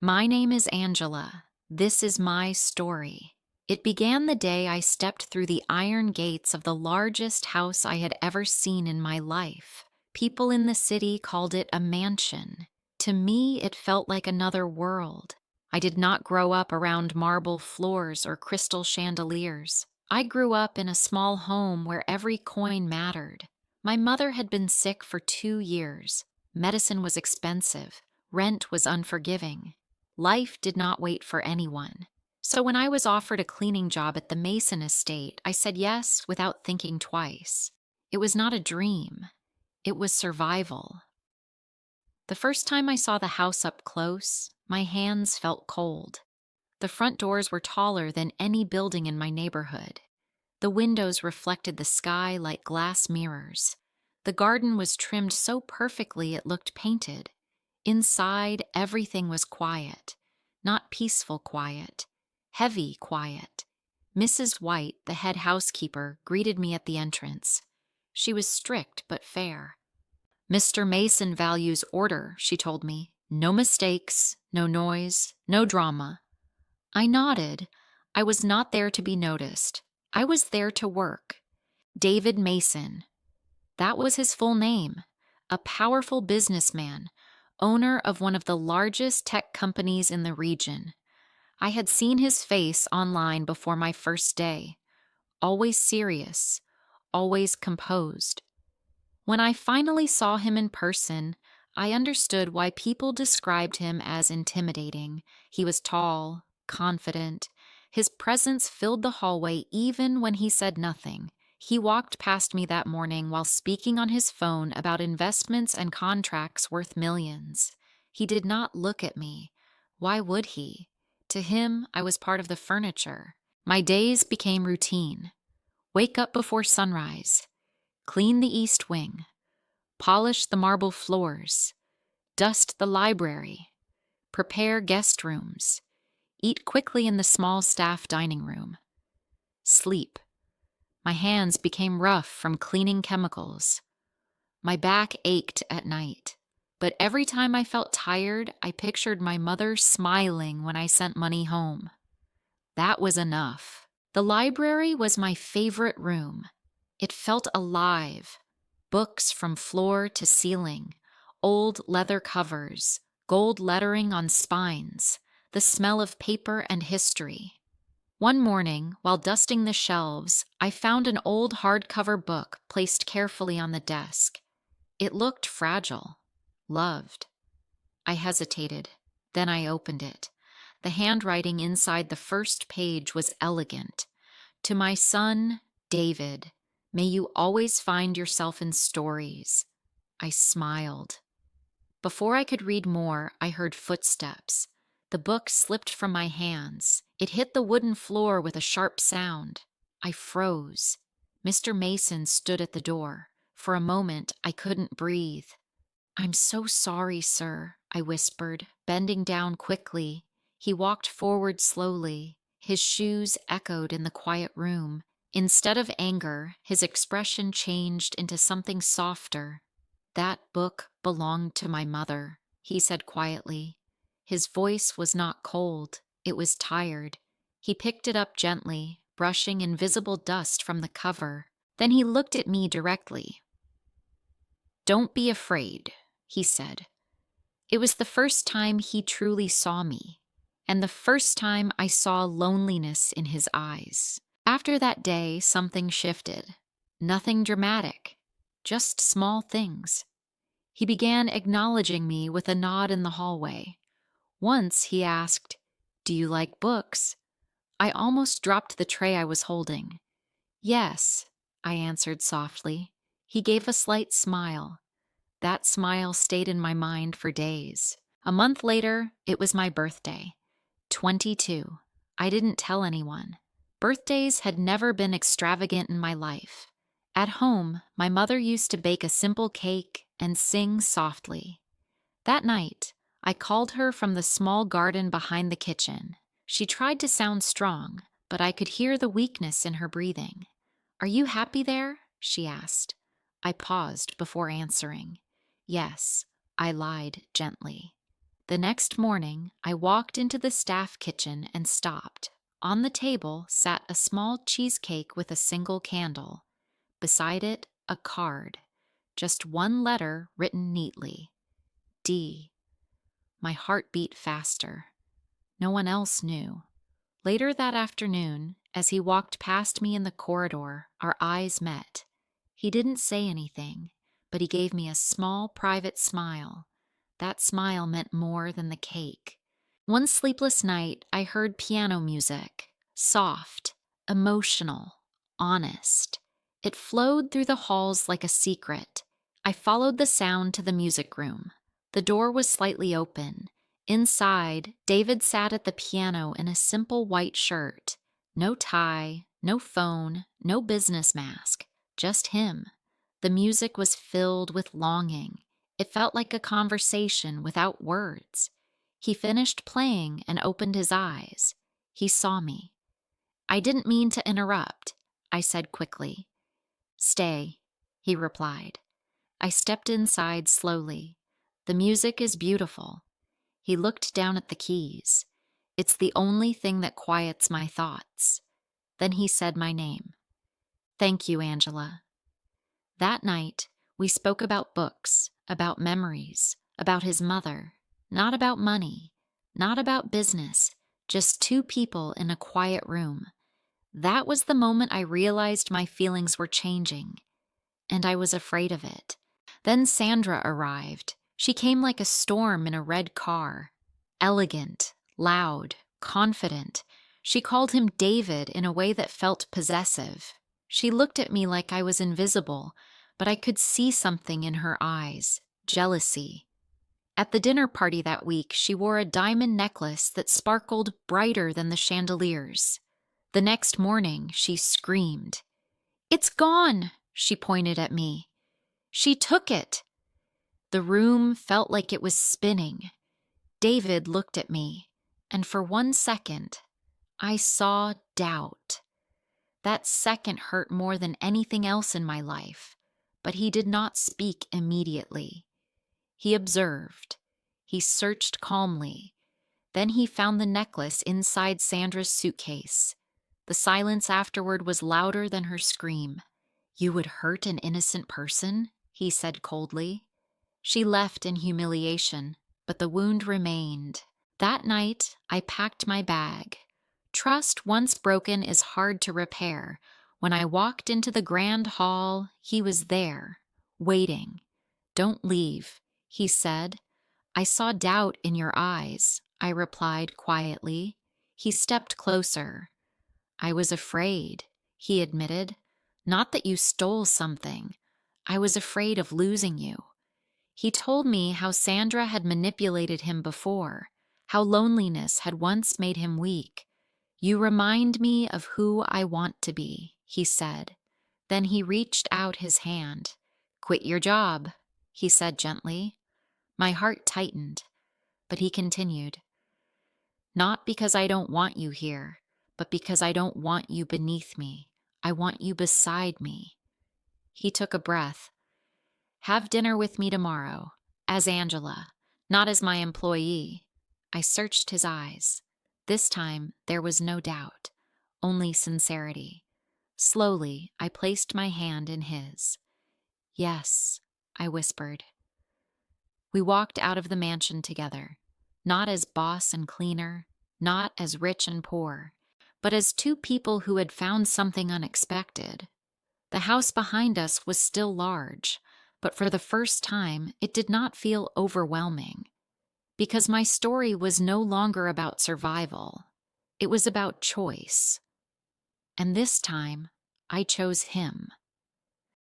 My name is Angela. This is my story. It began the day I stepped through the iron gates of the largest house I had ever seen in my life. People in the city called it a mansion. To me, it felt like another world. I did not grow up around marble floors or crystal chandeliers. I grew up in a small home where every coin mattered. My mother had been sick for 2 years. Medicine was expensive. Rent was unforgiving. Life did not wait for anyone. So when I was offered a cleaning job at the Mason estate, I said yes without thinking twice. It was not a dream. It was survival. The first time I saw the house up close, my hands felt cold. The front doors were taller than any building in my neighborhood. The windows reflected the sky like glass mirrors. The garden was trimmed so perfectly it looked painted. Inside, everything was quiet. Not peaceful quiet. Heavy quiet. Mrs. White, the head housekeeper, greeted me at the entrance. She was strict but fair. "Mr. Mason values order," she told me. "No mistakes, no noise, no drama." I nodded. I was not there to be noticed. I was there to work. David Mason. That was his full name. A powerful businessman, owner of one of the largest tech companies in the region. I had seen his face online before my first day. Always serious, always composed. When I finally saw him in person, I understood why people described him as intimidating. He was tall, confident. His presence filled the hallway even when he said nothing. He walked past me that morning while speaking on his phone about investments and contracts worth millions. He did not look at me. Why would he? To him, I was part of the furniture. My days became routine. Wake up before sunrise. Clean the east wing. Polish the marble floors. Dust the library. Prepare guest rooms. Eat quickly in the small staff dining room. Sleep. My hands became rough from cleaning chemicals. My back ached at night, but every time I felt tired, I pictured my mother smiling when I sent money home. That was enough. The library was my favorite room. It felt alive. Books from floor to ceiling, old leather covers, gold lettering on spines, the smell of paper and history. One morning, while dusting the shelves, I found an old hardcover book placed carefully on the desk. It looked fragile, loved. I hesitated. Then I opened it. The handwriting inside the first page was elegant. "To my son, David, may you always find yourself in stories." I smiled. Before I could read more, I heard footsteps. The book slipped from my hands. It hit the wooden floor with a sharp sound. I froze. Mr. Mason stood at the door. For a moment, I couldn't breathe. "I'm so sorry, sir," I whispered, bending down quickly. He walked forward slowly. His shoes echoed in the quiet room. Instead of anger, his expression changed into something softer. "That book belonged to my mother," he said quietly. His voice was not cold, it was tired. He picked it up gently, brushing invisible dust from the cover. Then he looked at me directly. "Don't be afraid," he said. It was the first time he truly saw me, and the first time I saw loneliness in his eyes. After that day, something shifted. Nothing dramatic, just small things. He began acknowledging me with a nod in the hallway. Once he asked, "Do you like books?" I almost dropped the tray I was holding. "Yes," I answered softly. He gave a slight smile. That smile stayed in my mind for days. A month later, it was my birthday. 22. I didn't tell anyone. Birthdays had never been extravagant in my life. At home, my mother used to bake a simple cake and sing softly. That night, I called her from the small garden behind the kitchen. She tried to sound strong, but I could hear the weakness in her breathing. "Are you happy there?" she asked. I paused before answering. "Yes," I lied gently. The next morning, I walked into the staff kitchen and stopped. On the table sat a small cheesecake with a single candle. Beside it, a card. Just one letter written neatly. D. My heart beat faster. No one else knew. Later that afternoon, as he walked past me in the corridor, our eyes met. He didn't say anything, but he gave me a small, private smile. That smile meant more than the cake. One sleepless night, I heard piano music. Soft, emotional, honest. It flowed through the halls like a secret. I followed the sound to the music room. The door was slightly open. Inside, David sat at the piano in a simple white shirt. No tie, no phone, no business mask. Just him. The music was filled with longing. It felt like a conversation without words. He finished playing and opened his eyes. He saw me. I didn't mean to interrupt, I said quickly. Stay, he replied. I stepped inside slowly. The music is beautiful. He looked down at the keys. It's the only thing that quiets my thoughts. Then he said my name. Thank you, Angela. That night, we spoke about books, about memories, about his mother, not about money, not about business, just two people in a quiet room. That was the moment I realized my feelings were changing, and I was afraid of it. Then Sandra arrived. She came like a storm in a red car. Elegant, loud, confident. She called him David in a way that felt possessive. She looked at me like I was invisible, but I could see something in her eyes, jealousy. At the dinner party that week, she wore a diamond necklace that sparkled brighter than the chandeliers. The next morning, she screamed. "It's gone!" She pointed at me. "She took it!" The room felt like it was spinning. David looked at me, and for 1 second, I saw doubt. That second hurt more than anything else in my life, but he did not speak immediately. He observed. He searched calmly. Then he found the necklace inside Sandra's suitcase. The silence afterward was louder than her scream. "You would hurt an innocent person?" he said coldly. She left in humiliation, but the wound remained. That night, I packed my bag. Trust once broken is hard to repair. When I walked into the grand hall, he was there, waiting. "Don't leave," he said. "I saw doubt in your eyes," I replied quietly. He stepped closer. "I was afraid," he admitted. "Not that you stole something. I was afraid of losing you." He told me how Sandra had manipulated him before, how loneliness had once made him weak. "You remind me of who I want to be," he said. Then he reached out his hand. "Quit your job," he said gently. My heart tightened, but he continued. "Not because I don't want you here, but because I don't want you beneath me. I want you beside me." He took a breath. "Have dinner with me tomorrow, as Angela, not as my employee." I searched his eyes. This time, there was no doubt, only sincerity. Slowly, I placed my hand in his. "Yes," I whispered. We walked out of the mansion together, not as boss and cleaner, not as rich and poor, but as two people who had found something unexpected. The house behind us was still large, but for the first time, it did not feel overwhelming. Because my story was no longer about survival. It was about choice. And this time, I chose him.